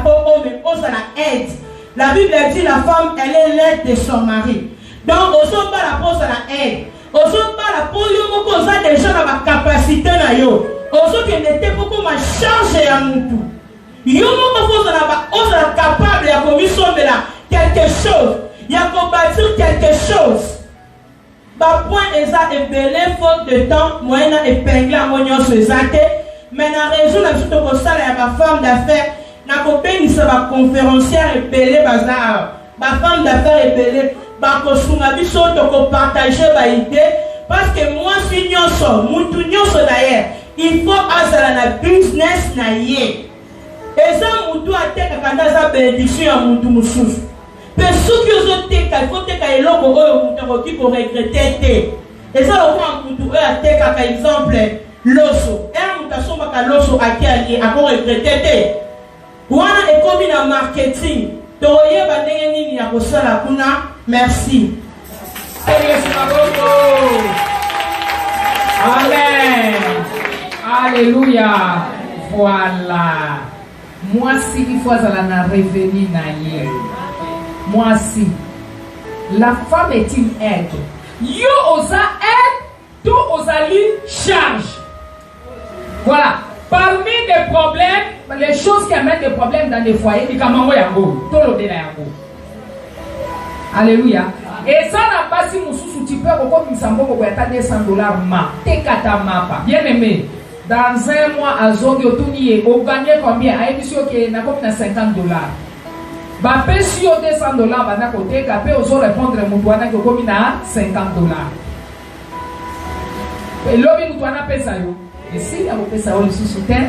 pomme mais osent la aide. La Bible dit la femme elle est l'aide de son mari. Donc osons pas la pose à la aide. Osons pas la pose yo moko osa déjà na ma capacité na yo. Osons que n'était beaucoup ma charge ya mutu. Yo moko pose na ba osa capable ya commission quelque chose. Ya ko bâtir quelque chose. Ba point eza ebele faute de temps moyen épinglé en moyen sezate mais na raison na tout ko sala ya ba femme d'affaires na ko benisa ba conférencière ebele bazar ba femme d'affaires ebele ba ko sunga biso to ko partager ba idée parce que moi si nyonso mutu nyonso d'ailleurs il faut azala na business na ye eza mutu ateka kanda za bénédiction ya mutu mususu. Mais ceux qui ont été il faut que l'homme pour regretter. Et ça, on a été par exemple l'osso. Et on a dit l'osso a été regretté. On a commis dans marketing. Merci. Amen. Alléluia. Voilà. Moi, si il faut la revenu na hier. Moi si la femme est une aide. Yo osa aide, tout osali charge. Voilà. Parmi les problèmes, les choses qui amènent des problèmes dans les foyers, il y a tout le Alléluia. Et ça n'a pas si mon sous-souti peut comme il s'en va pour $200 ma. Tekata mapa. Bien aimé. Dans un mois à Zogi Otuni, vous gagnez combien? À émission qui n'a comme $50. Bah, paye sur $200, bah, d'un côté, qu'après, vous répondre à Moutouana qui comme $50. Et l'homme Moutouana paye ça. Et si vous payez ça, vous sous-soutien.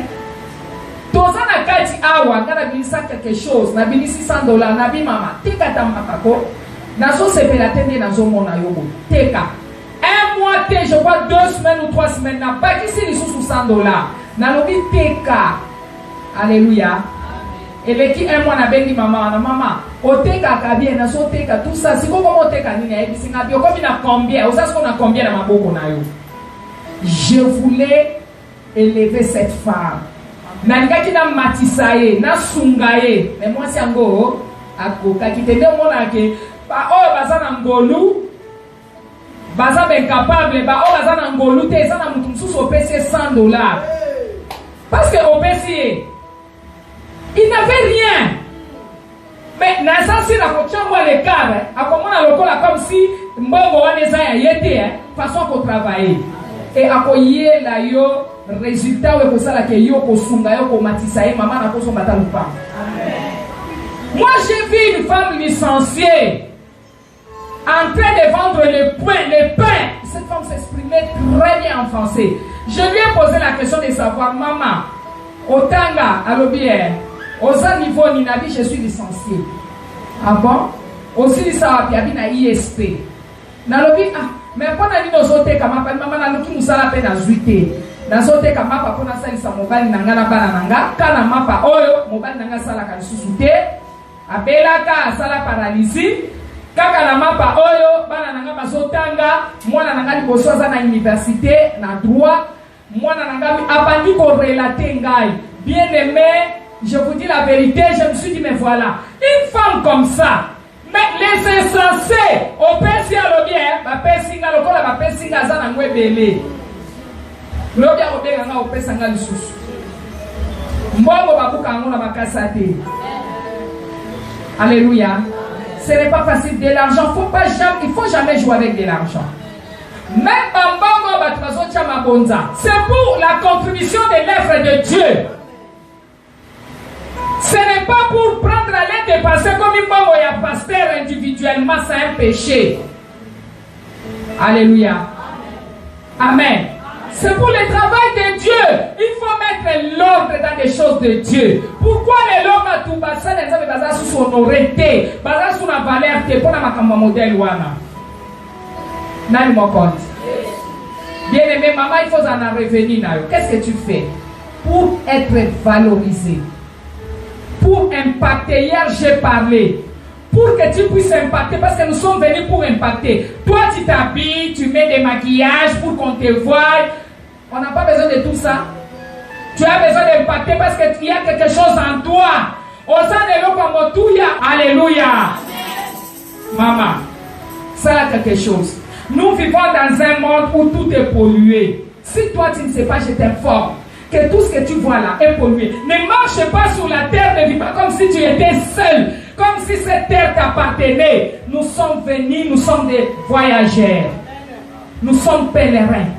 Tous na kati awa ngana bilisa quelque chose na bilisi $100 na bi mama teka tamaka ko nazo sepela tende nazo mona yobo teka un mois je crois 2 semaines ou 3 semaines na pas qui c'est sous $100 na lobi teka. Alléluia. Et les qui un mois na bengi mama na mama o teka ka bien nazo teka tout ça si comment teka nini ya bisinga bio comme na combien ou ça ce qu'on a combien na maboko na yo. Je voulais élever cette femme. Nangaki na matisaye na sungaye mais moi si ango akoka kitende mona ke ba o bazana ngolu baza ben capable ba o bazana ngolu te sana mutu msusu opesi $100 parce que opesi il n'avait rien mais na sasi na kochangwa le cadre akomona lokola comme si mbongo waneza ya yete façon ko travailler et akoye la yo résultat où ça la que yo ko sunga yo ko matisa e maman na ko so bata lupa. Moi j'ai vu une femme licenciée en train de vendre le pain. Cette femme s'exprimait très bien en français. Je lui ai posé la question de savoir maman otanga alobier oza niveau ni nabi je suis licencié. Ah bon? Aussi ça a bien à ISP. Nalobi ah mais pendant ni nozote kama maman na luki musala pe na zuite. Nazote kama papa na salisa mobali nanga na bana nanga kana mapa oyo mobali nanga sala ka lisusu te abelaka sala paralysie kaka na mapa oyo bana nanga bazotanga mwana nanga liboso aza na université na droit mwana nanga abandi ko relater ngai bien aimé je vous dis la vérité je me suis dit mais voilà une femme comme ça mais les insensés au pesi alobie ba pesinga lokola ba pesinga za na ngwebele. Alléluia. Ce n'est pas facile de l'argent. Il ne faut jamais jouer avec de l'argent. Même c'est pour la contribution de l'œuvre de Dieu. Ce n'est pas pour prendre à l'aide dépasser comme un pasteur individuellement, c'est un péché. Alléluia. Amen. C'est pour le travail de Dieu. Il faut mettre l'ordre dans les choses de Dieu. Pourquoi les l'homme a tout passé les hommes basés sur son autorité, basés sur la valeur pour la makamba modèle wana. Nani mon compte. Bien aimé maman, il faut en revenir. Qu'est-ce que tu fais pour être valorisé, pour impacter? Hier j'ai parlé. Pour que tu puisses impacter, parce que nous sommes venus pour impacter. Toi tu t'habilles, tu mets des maquillages pour qu'on te voie. On n'a pas besoin de tout ça. Tu as besoin d'impacter parce qu'il y a quelque chose en toi. Alléluia. Maman, ça a quelque chose. Nous vivons dans un monde où tout est pollué. Si toi tu ne sais pas, je t'informe que tout ce que tu vois là est pollué. Ne marche pas sur la terre, ne vis pas comme si tu étais seul, comme si cette terre t'appartenait. Nous sommes venus, nous sommes des voyageurs. Nous sommes pèlerins.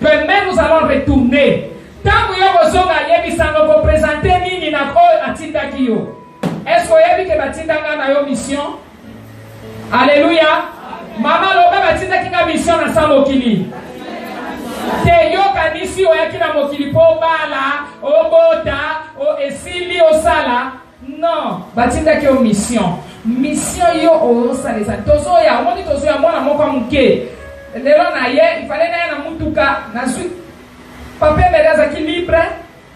Demain nous allons retourner. Tant que vous avez présenté Nini na Atinda Kiyo. Est-ce que vous avez que Batinda na mission? Alléluia. Maman loba Batinda ki mission na Samokili. Te yo kanisi o yakina mokili po bala, o bota, o esili o sala. Non, Batinda ki mission. Mission yo o salesa. Tozo ya, on dit tozo ya mwana moka muke. Lelo na ye, il fallait na mutuka na suite. Papa Medaza qui libre.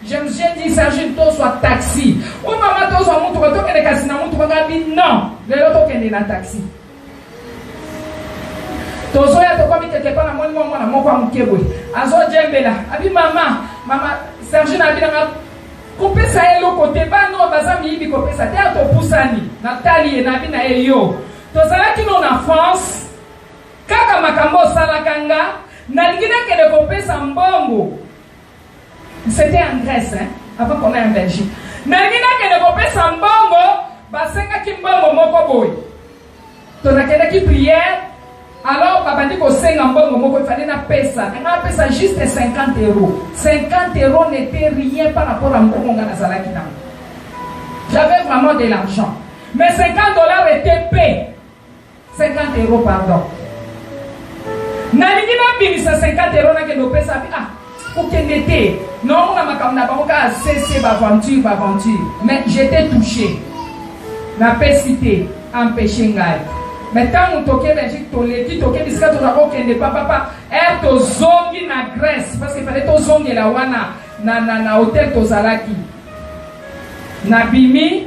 J'ai dit s'agit de soit taxi. Ou maman tozo mutuka to kene kasi na mutuka gabi non. Lelo to kene na taxi. Tozo ya to kwa mitete pa na mwana moka muke boy. Azo jembela. Abi mama Serge na bi na kopesa elo kote ba no bazami ibi kopesa te to pusani. Na tali na bi na eyo. Tozala kino na France. Kaka makambo salakanga na lingine kele kopesa mbongo. C'était en Grèce avant qu'on aille en Belgique. Na lingine kele kopesa mbongo basenga kimbongo moko boy. Tu as qui prière. Alors, papa dit que 5 il fallait na pesa. On a pesa juste 50 euros. 50 euros n'était rien par rapport à mon Nazalaki. J'avais vraiment de l'argent. Mais 50 dollars étaient payés. 50 euros, pardon. Nalingi na bimisa 50 euros na kendo pesa. Ah, pour qu'elle était. Non, on a ma cessé aventure. Mais j'étais touché. Na pesité, empêché ngai. Mais quand on toquait Belgique, tu toquais disque, tu n'as pas papa. Er to zongi na Grèce. Parce qu'il fallait to zongi la wana na hôtel to zalaki. Na bimi,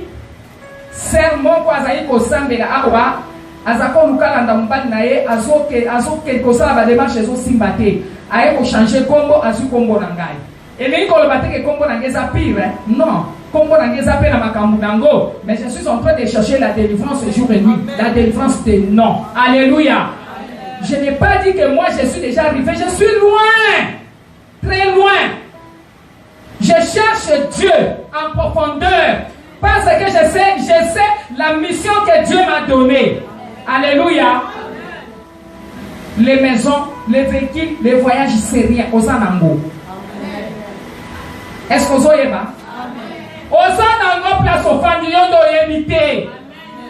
sermon kwa zayi ko sambela awa. Azako lukala nda mbali na ye, azoke ko sala ba démarche zo simbate. Aye ko changer kombo, azu kombo na ngai. Et mais ko lobate ke kombo na ngeza pire, non. Mais je suis en train de chercher la délivrance jour et nuit. La délivrance de non. Alléluia. Je n'ai pas dit que moi je suis déjà arrivé. Je suis loin. Très loin. Je cherche Dieu en profondeur. Parce que je sais la mission que Dieu m'a donnée. Alléluia. Les maisons, les véhicules, les voyages, c'est rien. Osanango. Est-ce que vous voyez pas?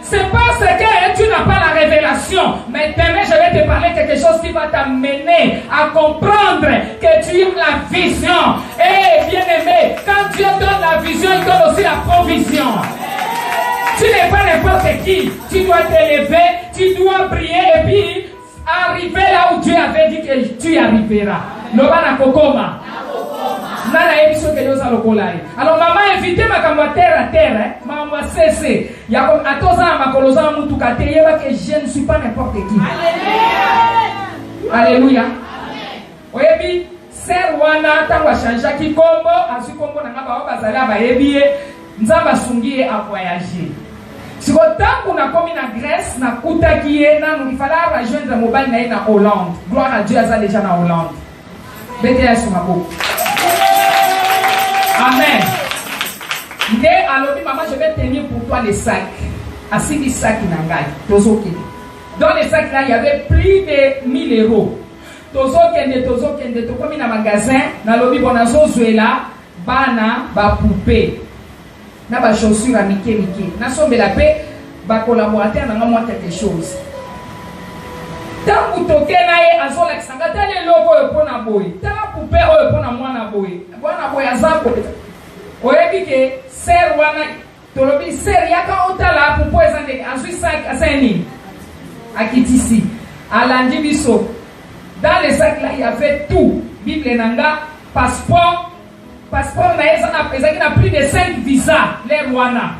C'est parce que tu n'as pas la révélation. Mais demain, je vais te parler quelque chose qui va t'amener à comprendre que tu as la vision. Et bien aimé, quand Dieu donne la vision, il donne aussi la provision. Tu n'es pas n'importe qui. Tu dois t'élever, tu dois prier et puis arriver là où Dieu avait dit que tu y arriveras. Lobana kokoma. Alors maman invité ma terre à terre, maman cessé. Il y a comme à tous ans ma colosa mutuka te yeba que je ne suis pas n'importe qui. Alléluia. Oyebi ser wana tangwa chanja ki kombo asu kombo na ngaba bazala ba yebiye nzamba sungiye a voyager. Si autant na komi na Grèce na kutaki ye na il fallait rejoindre mobile na Hollande. Gloire à Dieu aza déjà na Hollande. BTS sur ma bouche. Amen. Alors, maman, je vais tenir pour toi les sacs. Assis des sacs nangai. Dans les sacs là, il y avait plus de 1000 euros. Tozo kende, to comme dans magasin, dans le lobby bonazo zuela, bana, ba poupée. Na ba chaussures à Mickey. Na sombe la paix, ba collaborateur na moi quelque chose. Tant que toke na ye azola kisanga tale logo yo pona boy. Tala poupée oyo pona mwana boy. Mwana boy azako. Oyebi ke ser wana tolobi ser yaka otala poupée ezande azui sac aseni. Akitisi. Alandi biso. Dans les sacs là il y avait tout. Bible nanga, passeport na ezana pesaki na plus de 5 visas les Rwanda.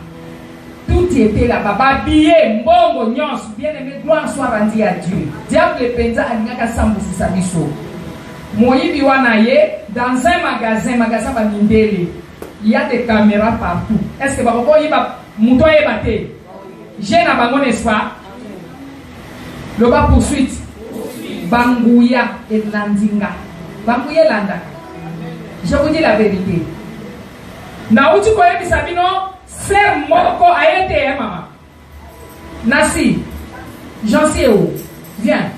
Tout était là-bas. Babillé, mbongo, nyons, bien aimé, gloire soit rendue à Dieu. Diable penza alingaka sambusi sabiso. Moyibi wanaye, dans un magasin Bamindele, il y a des caméras partout. Est-ce que Baboko yiba mutoye bate? J'ai na bango n'est-ce pas? Le bas poursuite. Bangouya et Landinga. Bangouya Landa. Je vous dis la vérité. Na uti koye bisabino. Ser moko a été maman. Nasi, j'en sais où. Viens.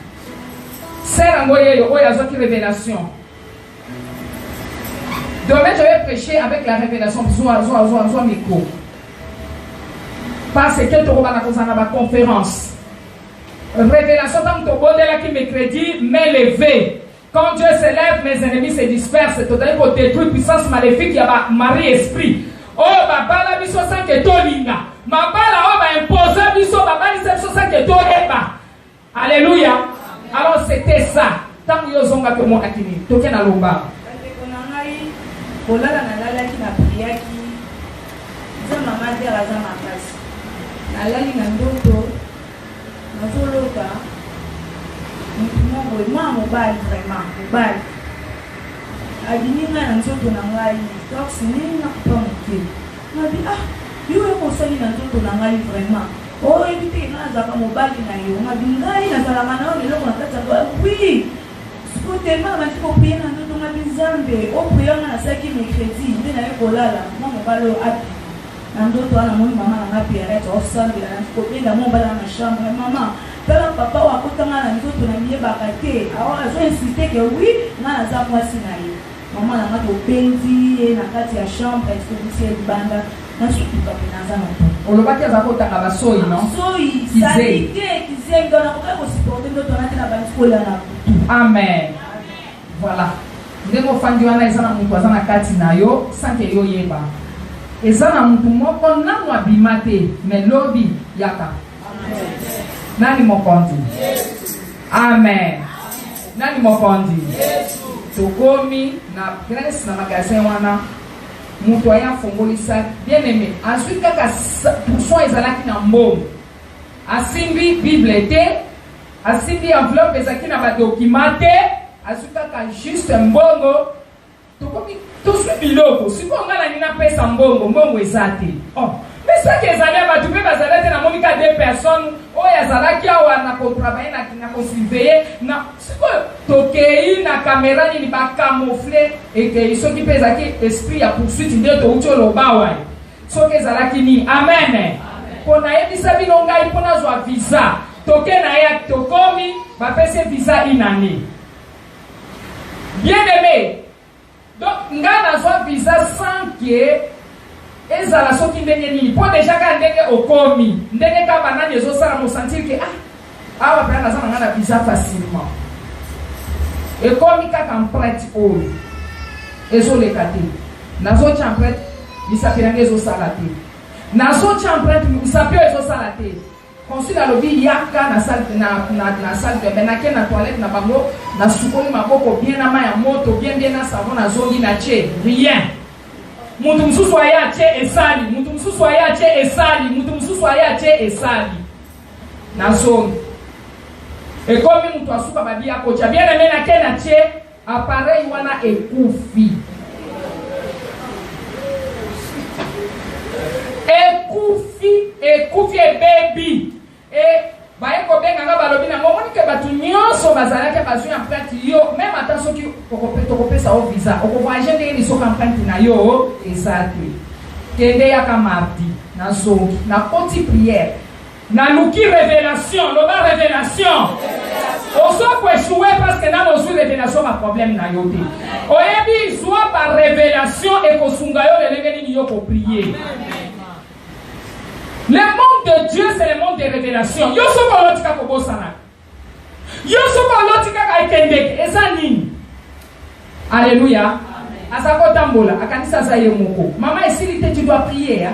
Ser angoye yo oyazo qui révélation. Demain je vais prêcher avec la révélation. Zoa micro. Parce que tu vas dans la conférence. Révélation dans ton bonheur là qui mercredi, mais levé. Quand Dieu s'élève, mes ennemis se dispersent. Totalement pour détruire puissance maléfique, il y a Marie esprit. Oh, babala biso sans que tolinga. Babala oh ba imposa biso babali biso sans que tolemba. Alléluia. Alors c'était ça. Tant yo zonga que mon akini. Toke na lomba. Kolala na lala ki na priaki. Za mama de raza makasi. Na lali na ndoto. Na zoloka. Moi mobile vraiment, mobile. Adinina na nzoto na ngai donc sini na pomke na bi yo ko sali na nzoto na ngai vraiment oh ebite na zaka mobali na yo na bi ngai na sala mana o lelo na kata ba oui siko tellement na tiko pia na nzoto na bizambe o priya na saki mercredi nde na ko lala na mobali o api na ndoto ana moni mama na ngapi ya reto o sambe na tiko pia mo bala na chambre mama tala papa wakotanga na nzoto na miye bakate azo insister que oui nga naza mwasi na ye maman na ngato benzi na kati ya chambre exposition banda na sukuka pe naza na to olobaki aza kotanga basoi non soi salite kize ngona ko supporter ndoto na tena banskola na butu amen voilà ndenge ofandi wana eza na moto aza na kati na yo sanke yo yeba eza na motu moko nanu abima te me lobi yaka nani mokonzi amen nani mokonzi tokomi na presse na magasin wana moto aya fongolisa bien aimé ensuite kaka pourcent ezalaki na mbongo asimbi bible te asimbi enveloppe ezalaki na badocument te ensuite kaka juste mbongo tokomi toswi biloko sikoyo nga na nini napesa mbongo eza te mais soki ezali ya bato mpe bazali te namoni ka 2 personnes oyo azalaki awa na kotravaille na kosurveille na sikoyo tokei na kamera nini bacamoufle ekei soki mpe ezalaki esprit ya poursuite nde touti oloba awa soki ezalaki nini amen mpo nayebisa bino ngai mpo nazwa visa toke na ye tokomi bapesi visa inane bien aimé donc ngai nazwa visa sans que ezala soki ndenge nini mpo deja ka ndenge okomi ndenge ka banani ezosala mosentir ke awa mpe naza na ngai na visa facilement ekomi kaka emprunte oyo ezoleka te nazotya emprunte misapi nange ezosala te nazotya emprunte misapi oyo ezosala te consul alobi yaka na salle de bain nake na toilette na bango nasukoli maboko bien na mai ya moto bien na savon nazongi na tie rien mutu mususu aye atie esali mutu mususu aye atie esali mutu mususu aye atie esali nazongi ekomi mutu asuka babi ya kocha bien aimé nake na tie appareil wana ekufi ebebi baye kobenga balobi na momoni ke bato nyonso bazalaki bazwi emprunte yo même ata soki tokopesa o visa okovoyage ndenge lisoka emprunte na yo eza te kende yaka mardi nazongi nakoti priere naluki révélation loba révélation osoko échoué parce que nano ozwi révélation baproblème na yo te oyebi zwa ba révélation ekosunga yo lelenge nini yo koprie. Le monde de Dieu, c'est le monde de révélation. Yo soko lotika kobosana. Yo soko lotika kaikendeke. Eza nini? Alléluia. Asako tambola. Akanisa zaye moko. Mama esili te, tu dois prier.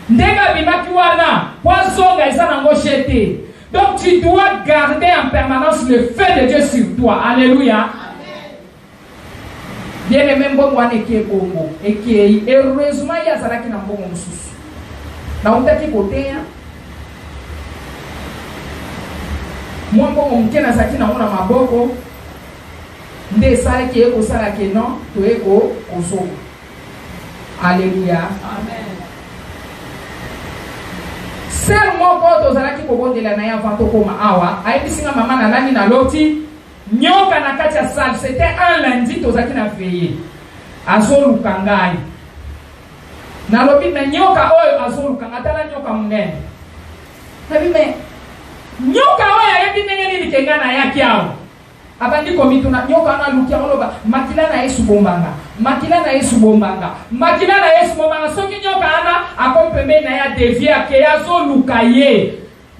Ndenga bimaki wana. Wazonga eza nango jeté. Donc tu dois garder en permanence le feu de Dieu sur toi. Alléluia. Bien aimé mbongo wana eke bongo. Eke heureusement ya zalaki na mbongo mususu. Na utaki kotea mwambo mke na zaki na mona maboko nde sala ki eko sala ke non to eko oso. Alléluia amen. Ser moko to zalaki kobondela na ya vanto koma awa ayibisinga mama na nani na loti nyoka na kati ya salle. C'était un lundi to zaki na veillé azoluka ngai nalobi me nyoka oyo azoluka ngatala nyoka munene nabi me nyoka oyo ayebi ndenge nini kenga na yaki awo abandi komitu na nyoka na lukia oloba makila na Yesu bombanga makila na Yesu bombanga makila na Yesu bombanga soki nyoka ana akompembe na ya devia ke azoluka ye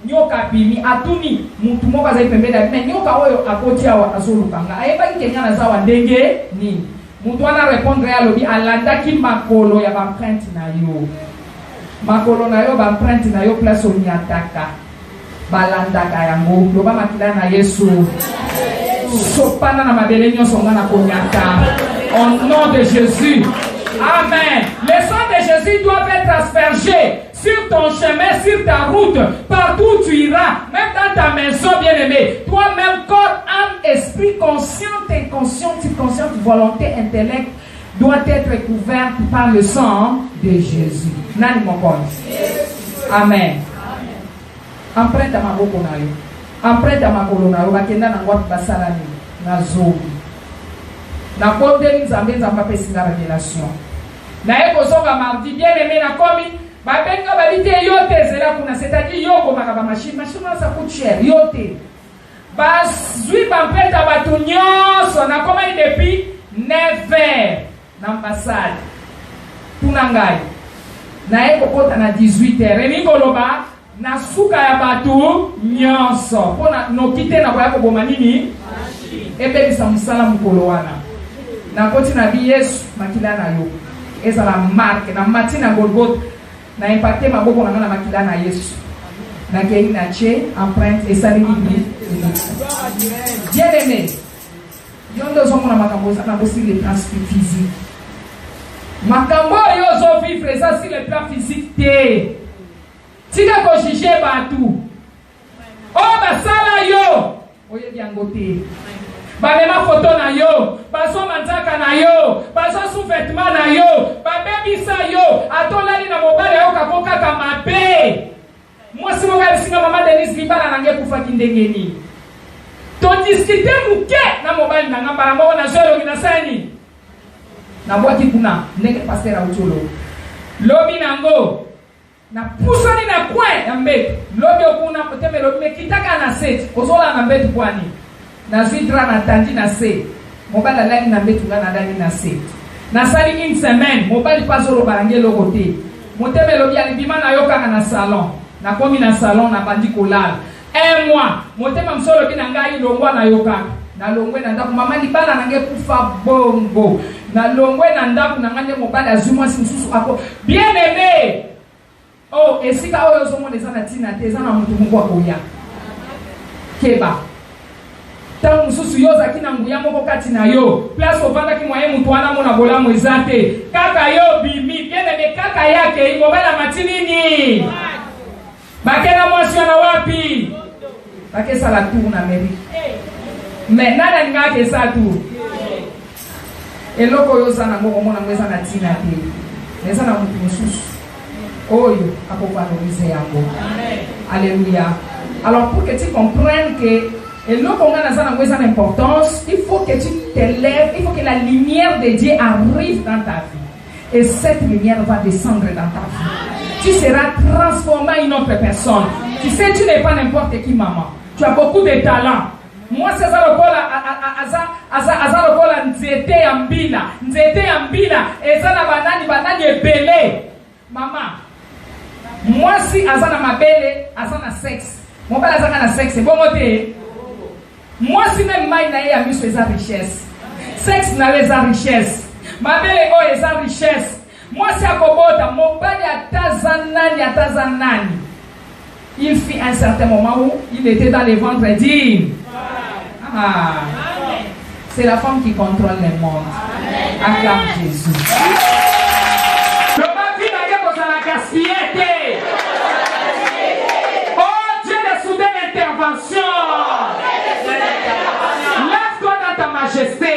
nyoka bimi atuni mutu moko azali pembe na me nyoka oyo akoti awa azoluka nga ayebaki kenga na zawa ndenge nini. Mutu wana répondre ya lobi alandaki makolo ya bamprinte na yo. Makolo na yo bamprinte na yo place onyataka. Balandaka yango. Loba makila na Yesu. Sopana na mabele nyonso nga na konyata. Au nom de Jésus. Amen. Le sang de Jésus doit être aspergé sur ton chemin, sur ta route, partout où tu iras, même dans ta maison, bien-aimé. Toi-même, corps, âme, esprit, consciente, inconsciente, subconsciente, volonté, intellect, doit être couverte par le sang de Jésus. Nani mokon. Amen. Emprunte à ma boko na yo. Emprunte à ma kolo na yo. Bakenda na ngwatu basala ni. Na zobi. Na kote nzambe nzamba pesi na révélation. Na eko zonga mardi bien aimé na komi Babenga balite yote zela kuna, c'est-à-dire yoko makaba machine ça coûte cher yote. Bazui bampeta batu nyonso na koma depuis 9h na ambassade. Tunangai. Na eko kota na 18h. Emi koloba na suka ya batu nyonso. Pona no kite na kwa boma nini? Ebe bisa musala mukolo wana. Na koti na bi Yesu makila na yo. Eza la marque na matina Golgotha na impacté maboko na ngana makila na Yesu. Na kei na che empreinte et salini bi. Bien aimé. Yondo zomo na makambo na bosi le plan physique. Makambo yo zo vivre ça sur le plan physique te. Tika ko juger batu. Oh basala yo. Oye biangote. Ba mema photo na yo, ba so manzaka na yo, ba so sous-vêtement na yo, ba bebisa yo, atolali na mobile yo kakoka kama pe. Mwasi mo ga singa mama Denise libala na nge kufa kindengeni. To discuter muke na mobile na ngamba mo na zero na sani. Na bwaki kuna ndenge pasteur Aucholo. Lobi nango na pusani na kwe na mbetu. Lobi okuna poteme lobi mekitaka na set. Ozola na mbetu kwani. Na zidra na tandi na se. Mobile lani na mbetu ngana ndani na se. Na sali une semaine, mobile pasoro barange logote. Moteme lobi alibima na yoka na salon. Na komi na salon na bandi kolala. Un mois, motema msolo bina ngai longwa na yoka. Na longwe na ndaku mama libala nange kufa bongo. Na longwe na ndaku na ngane mobile azumwa simsusu ako. Bien aimé. Oh, esika oyo zomo nezana tina tezana mutu mungu akoya. Keba. Tangu mususu yoza kina nguya moko kati na yo. Place ovanda ki mwaye mutu wana mona bola mwezate. Kaka yo bimi, bien aimé kaka yake imobela matini ni. Bakena mwasi wana wapi? Bakesa la tour na meri. Mais nana ngake sa tour. Eloko yoza na moko mona mweza na tina te. Neza na mutu mususu. Oyo akovaloriser yango. Alléluia. Alors pour que tu comprennes que eloko ngana za na mweza na importance, il faut que tu t'élèves, il faut que la lumière de Dieu arrive dans ta vie. Et cette lumière va descendre dans ta vie. Tu seras transformé en une autre personne. Tu sais, tu n'es pas n'importe qui, maman. Tu as beaucoup de talent. Moi, c'est ça le kola nzete ambila. Nzete ambila. Et ça, la banani ebele. Maman. Moi, si azana mabele, azana sexe. Mon père azana sexe. Bon côté. Moi, si même maï na ya miso eza richesse. Sexe na eza richesse. Mabele o eza richesse. Moi, si akobota, mon père atazanani. Il fit un certain moment où il était dans les ventres dignes. Ah. C'est la femme qui contrôle le monde. Acclame Jésus. Le bâti n'a rien pour la gaspillette. Oh Dieu de soudaine intervention. Lève-toi dans ta majesté.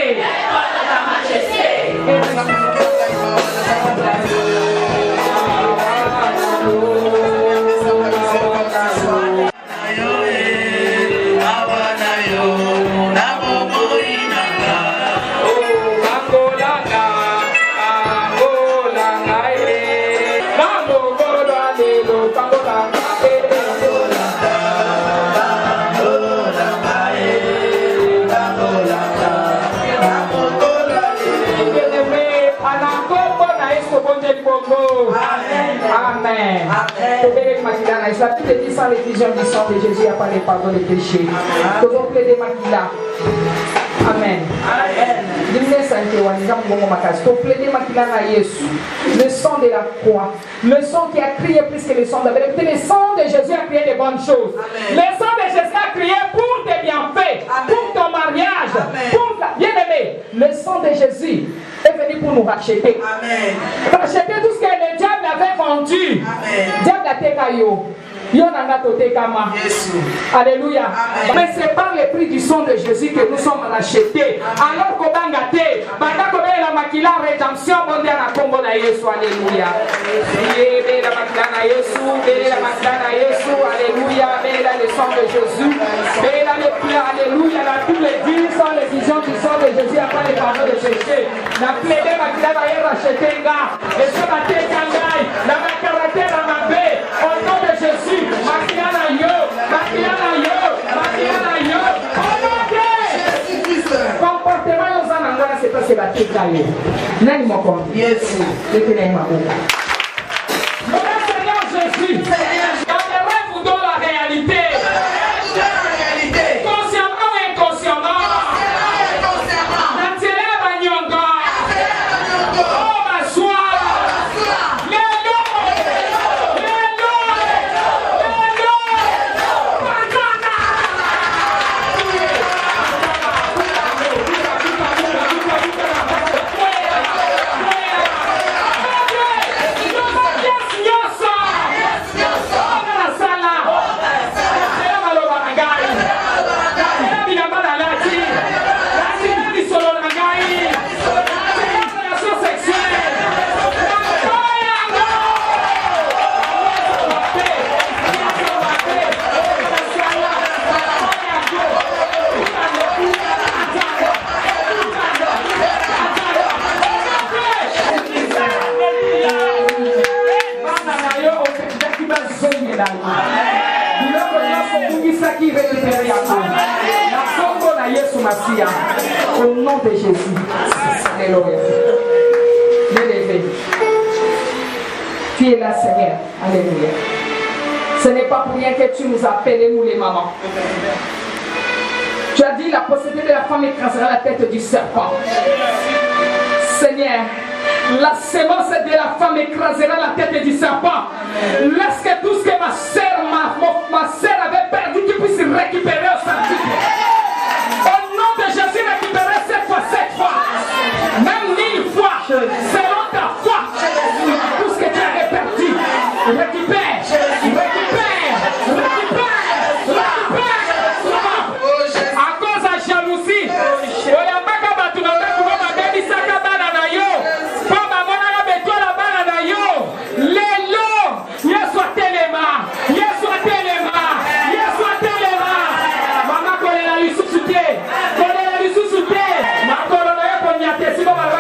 Amen. La Bible dit sans l'effusion du sang de Jésus, il n'y a pas de pardon des péchés. Nous devons plaider Makila. Amen. Le sang de la croix, le sang qui a crié plus que le sang d'Abel. Écoutez, le sang de Jésus a crié de bonnes choses. Le sang de Jésus a crié pour tes bienfaits, pour ton mariage, pour ta bien-aimée. Le sang de Jésus est venu pour nous racheter. Racheter tout ce que le diable avait vendu. Diable a été caillou. Alléluia. Mais c'est par le prix du sang de Jésus que nous sommes rachetés. Alors qu'on va gâter, la makila rédemption, on dit à la Congo na Yesu. Alléluia. La makila na Yesu, la makila na Yesu. Alléluia. Le sang de Jésus. Alléluia. La Bible dit sans l'effusion du sang de Jésus, après le pardon de péché. La plaidé makila na Yesu racheté, gars. Et ce matin, la makaraté, ça c'est la tête d'ailleurs. Nani mon compte. Yes. Le Seigneur Jésus. Dans les rêves ou dans la réalité. Consciemment ou inconsciemment. Naturellement ou nyonga. Oh ma soie. Au nom de Jésus. Alléluia. L'élevé. Tu es là, Seigneur. Alléluia. Ce n'est pas pour rien que tu nous appelles, nous les mamans. Tu as dit la possédée de la femme écrasera la tête du serpent. Seigneur, la sémence de la femme écrasera la tête du serpent. Laisse que tout ce que ma sœur avait perdu, tu puisses récupérer au sanctuaire. Au nom de Jésus, récupérer cette fois, même 1000 fois, selon ta foi, tout ce que tu avais perdu, récupère. À cause de la jalousie, Maman